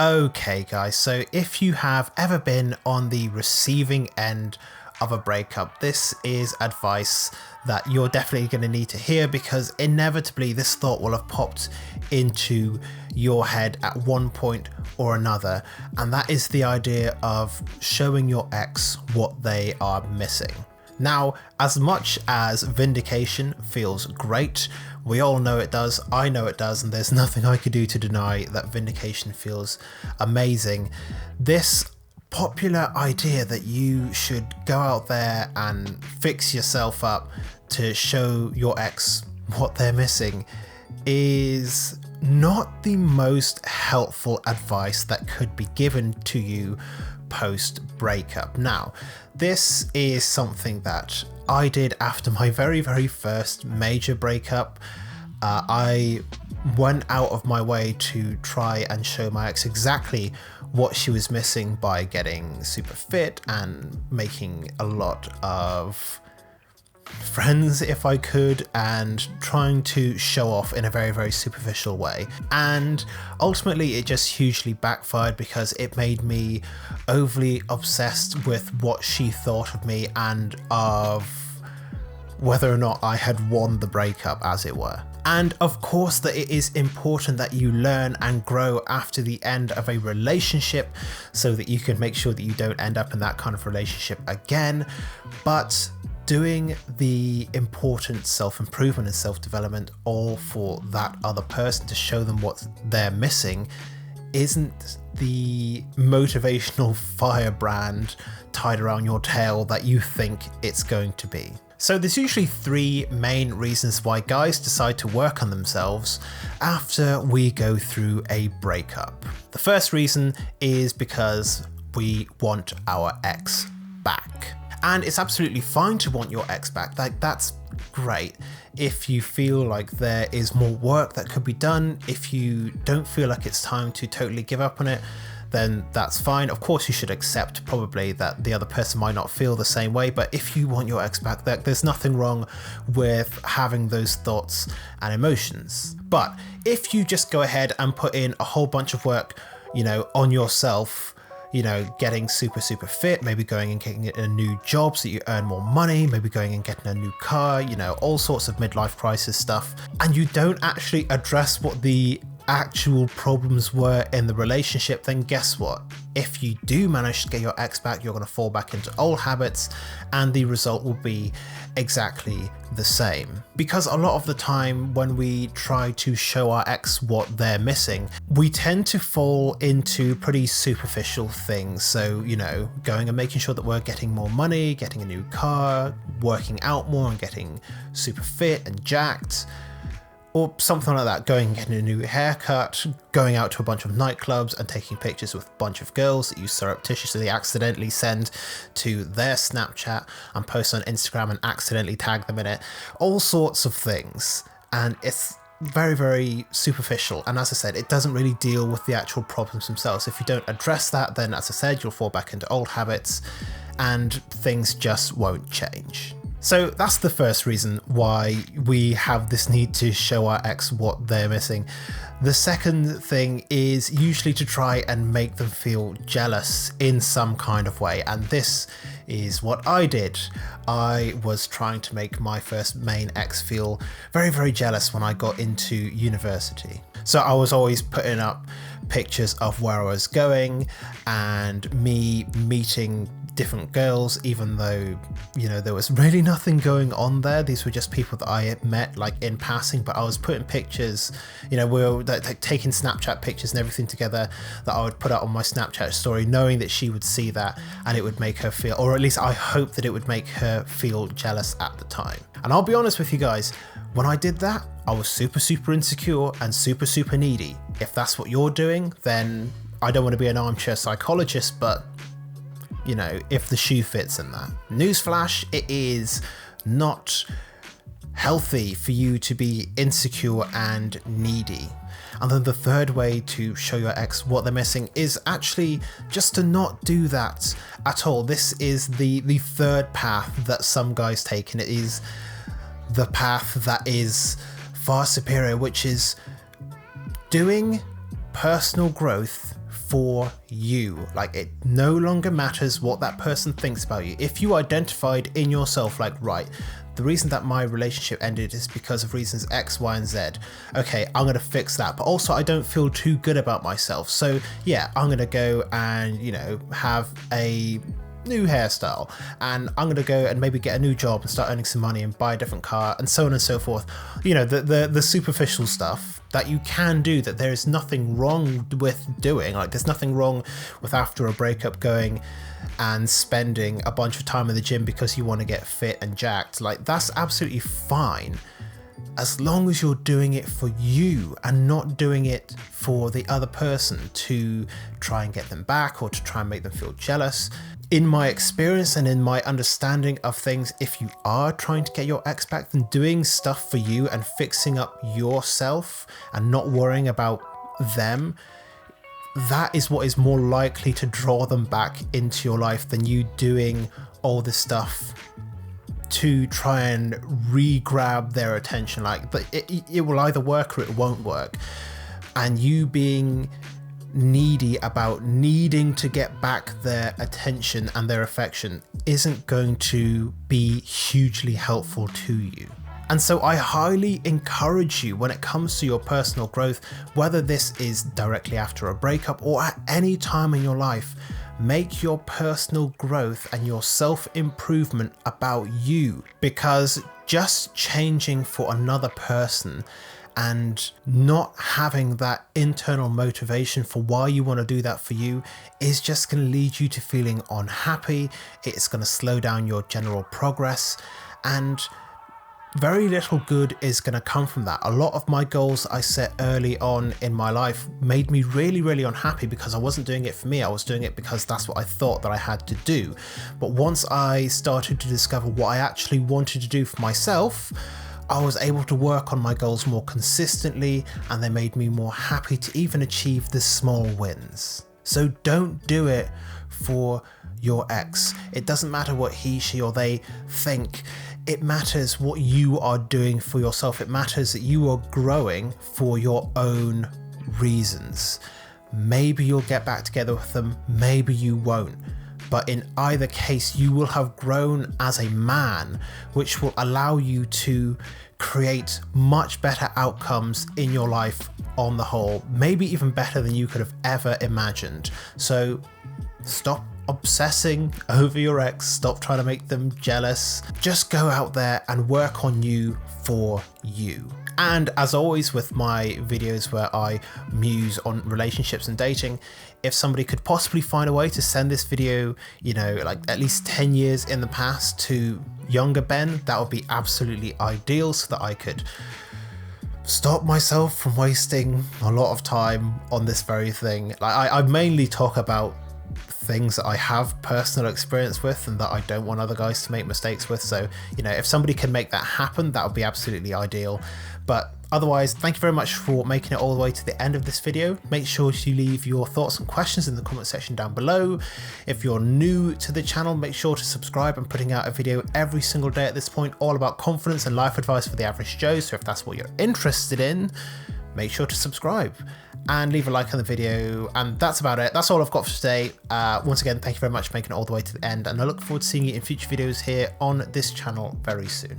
Okay guys, so if you have ever been on the receiving end of a breakup, this is advice that you're definitely going to need to hear, because inevitably this thought will have popped into your head at one point or another, and that is the idea of showing your ex what they are missing. Now, as much as vindication feels great, we all know it does, I know it does, and there's nothing I could do to deny that vindication feels amazing. This popular idea that you should go out there and fix yourself up to show your ex what they're missing is not the most helpful advice that could be given to you post breakup. Now, this is something that I did after my very first major breakup. I went out of my way to try and show my ex exactly what she was missing by getting super fit and making a lot of friends if I could, and trying to show off in a very superficial way. And ultimately it just hugely backfired, because it made me overly obsessed with what she thought of me and of whether or not I had won the breakup, as it were. And of course that it is important that you learn and grow after the end of a relationship so that you can make sure that you don't end up in that kind of relationship again. But doing the important self-improvement and self-development all for that other person to show them what they're missing isn't the motivational firebrand tied around your tail that you think it's going to be. So there's usually three main reasons why guys decide to work on themselves after we go through a breakup. The first reason is because we want our ex back. And it's absolutely fine to want your ex back. That's great. If you feel like there is more work that could be done, if you don't feel like it's time to totally give up on it, then that's fine. Of course, you should accept probably that the other person might not feel the same way, but if you want your ex back, there's nothing wrong with having those thoughts and emotions. But if you just go ahead and put in a whole bunch of work, on yourself, getting super fit, maybe going and getting a new job so you earn more money, maybe going and getting a new car, all sorts of midlife crisis stuff, and you don't actually address what the actual problems were in the relationship, then guess what? If you do manage to get your ex back, you're going to fall back into old habits, and the result will be exactly the same. Because a lot of the time when we try to show our ex what they're missing, we tend to fall into pretty superficial things. So, going and making sure that we're getting more money, getting a new car, working out more and getting super fit and jacked, or something like that, going and getting a new haircut, going out to a bunch of nightclubs and taking pictures with a bunch of girls that you surreptitiously accidentally send to their Snapchat and post on Instagram and accidentally tag them in it, all sorts of things. And it's very superficial, and as I said, it doesn't really deal with the actual problems themselves. If you don't address that, then as I said, you'll fall back into old habits and things just won't change. So that's the first reason why we have this need to show our ex what they're missing. The second thing is usually to try and make them feel jealous in some kind of way, and this is what I did. I was trying to make my first main ex feel very jealous when I got into university. So I was always putting up pictures of where I was going and me meeting different girls, even though there was really nothing going on there. These were just people that I had met like in passing, but I was putting pictures, we were taking Snapchat pictures and everything together that I would put out on my Snapchat story, knowing that she would see that and it would make her feel, or at least I hope that it would make her feel jealous at the time. And I'll be honest with you guys, when I did that, I was super insecure and super needy. If that's what you're doing, then I don't want to be an armchair psychologist, but if the shoe fits in that. Newsflash, it is not healthy for you to be insecure and needy. And then the third way to show your ex what they're missing is actually just to not do that at all. This is the third path that some guys take, and it is the path that is far superior, which is doing personal growth for you. Like, it no longer matters what that person thinks about you. If you identified in yourself, like, right, the reason that my relationship ended is because of reasons X, Y, and Z. Okay, I'm going to fix that. But also, I don't feel too good about myself. So yeah, I'm going to go and, you know, have a new hairstyle, and I'm going to go and maybe get a new job and start earning some money and buy a different car and so on and so forth. You know, the superficial stuff that you can do, that there is nothing wrong with doing. Like, there's nothing wrong with, after a breakup, going and spending a bunch of time in the gym because you want to get fit and jacked. Like, that's absolutely fine, as long as you're doing it for you and not doing it for the other person to try and get them back or to try and make them feel jealous. In my experience and in my understanding of things, if you are trying to get your ex back, then doing stuff for you and fixing up yourself and not worrying about them, that is what is more likely to draw them back into your life than you doing all this stuff to try and re-grab their attention. Like, but it will either work or it won't work. And you being needy about needing to get back their attention and their affection isn't going to be hugely helpful to you. And so I highly encourage you, when it comes to your personal growth, whether this is directly after a breakup or at any time in your life, make your personal growth and your self-improvement about you, because just changing for another person and not having that internal motivation for why you want to do that for you is just going to lead you to feeling unhappy. It's going to slow down your general progress, and very little good is going to come from that. A lot of my goals I set early on in my life made me really unhappy because I wasn't doing it for me. I was doing it because that's what I thought that I had to do. But once I started to discover what I actually wanted to do for myself, I was able to work on my goals more consistently, and they made me more happy to even achieve the small wins. So don't do it for your ex. It doesn't matter what he, she, or they think. It matters what you are doing for yourself. It matters that you are growing for your own reasons. Maybe you'll get back together with them, maybe you won't. But in either case, you will have grown as a man, which will allow you to create much better outcomes in your life on the whole, maybe even better than you could have ever imagined. So stop obsessing over your ex, stop trying to make them jealous. Just go out there and work on you for you. And as always with my videos where I muse on relationships and dating, if somebody could possibly find a way to send this video, you know, like at least 10 years in the past to younger Ben, that would be absolutely ideal, so that I could stop myself from wasting a lot of time on this very thing. Like, I mainly talk about things that I have personal experience with and that I don't want other guys to make mistakes with. So, you know, if somebody can make that happen, that would be absolutely ideal. But otherwise, thank you very much for making it all the way to the end of this video. Make sure you leave your thoughts and questions in the comment section down below. If you're new to the channel, make sure to subscribe. I'm putting out a video every single day at this point, all about confidence and life advice for the average Joe. So if that's what you're interested in, make sure to subscribe and leave a like on the video. And that's about it. That's all I've got for today. Once again, thank you very much for making it all the way to the end, and I look forward to seeing you in future videos here on this channel very soon.